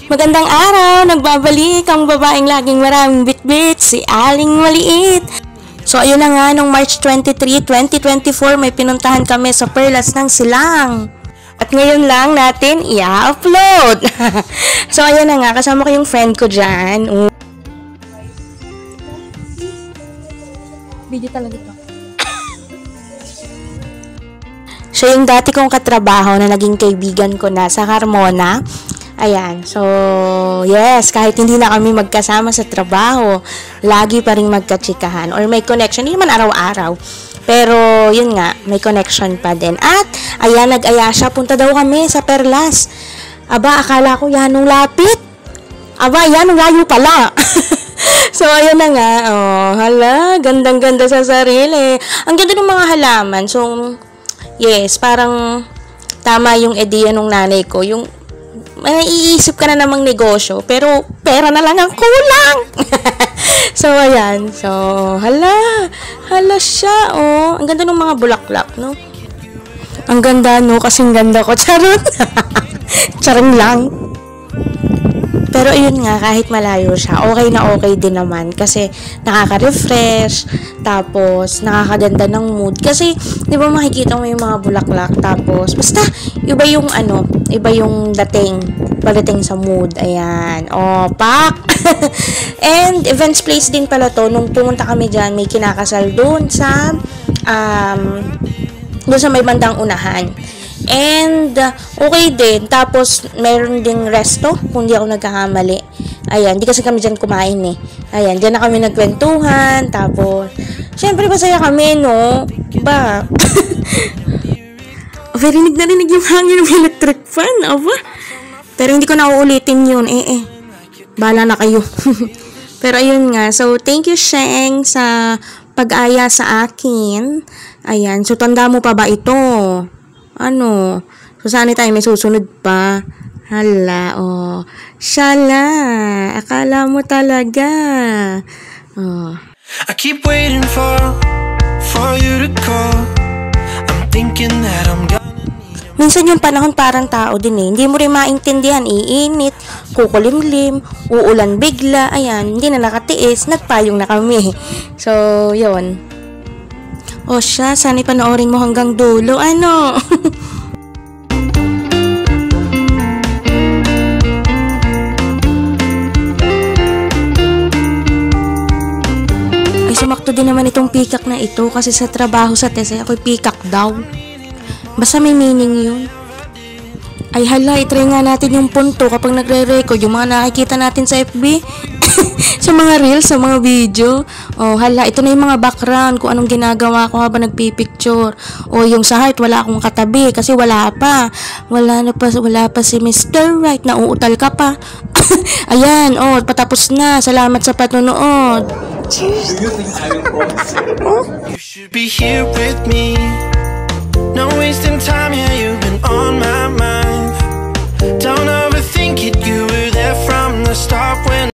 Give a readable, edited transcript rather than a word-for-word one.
Magandang araw! Nagbabalik ang babaeng laging maraming bitbit, si Aling Maliit. So ayun na nga, nung March 23, 2024, may pinuntahan kami sa Perlas ng Silang. At ngayon lang natin i-upload. So ayun na nga, kasama ko yung friend ko dyan. Video talaga ito. Siya yung dati kong katrabaho na naging kaibigan ko na sa Carmona. Ayan, so, yes, kahit hindi na kami magkasama sa trabaho, lagi pa rin magkatsikahan or may connection, hindi naman araw-araw. Pero, yun nga, may connection pa din. At, ayan, nag-aya siya, punta daw kami sa Perlas. Aba, akala ko yan nung lapit. Aba, yan nung layo pala. So, ayun na nga, oh, hala, gandang-ganda sa sarili. Ang ganda ng mga halaman. So, yes, parang tama yung ideya nung nanay ko, yung naiisip ka na namang negosyo, pero pera na lang ang kulang. So, ayan. So, hala siya, oh. Ang ganda ng mga bulaklak, no? Ang ganda, no? Kasing ganda ko. Charot. Charing lang. Pero, ayun nga, kahit malayo siya, okay na okay din naman. Kasi, nakaka-refresh. Tapos, nakakaganda ng mood. Kasi, di ba makikita mo yung mga bulaklak. Tapos, basta, iba yung dating. Pagdating sa mood. Ayan. O, pak! And, events place din pala to. Nung pumunta kami dyan, may kinakasal doon sa, doon sa may bandang unahan. And, okay din. Tapos, meron ding resto, kung di ako nagkakamali. Ayan, di kasi kami dyan kumain eh. Ayan, dyan na kami nagkwentuhan. Tapos, syempre, masaya kami, no? Ba? Rinig na rinig yung hangin ng electric fan. Aba? Pero hindi ko na uulitin yun. Bahala na kayo. Pero ayun nga. So, thank you, Sheng, sa pag-aya sa akin. Ayan. So, tanda mo pa ba ito? Ano? So, saan tayo may susunod pa? Hala, oh. Shala. Akala mo talaga. Oh. I keep waiting for you to call. I'm thinking that I'm gonna need. Minsan yung panahon parang tao din eh. Hindi mo rin maintindihan. Iinit, kukulimlim, uulan bigla. Ayan, hindi na nakatiis. Nagpayong na kami. So, yun. O siya, sana panoorin mo hanggang dulo. Ano? Ay, sumakto din naman itong pikak na ito kasi sa trabaho sa TESE, ako'y pikak daw. Basta may meaning yun. Ay hala, itry nga natin yung punto kapag nagre-record, yung mga nakikita natin sa FB. Sa mga reels, sa mga video. Oh, hala, ito na yung mga background kung anong ginagawa ko habang nagpipicture. O yung sa heart, wala akong katabi kasi wala pa. Wala pa si Mr. Right, nauutal ka pa. Ayan, oh, patapos na. Salamat sa patunood. Cheers. You should be here with me.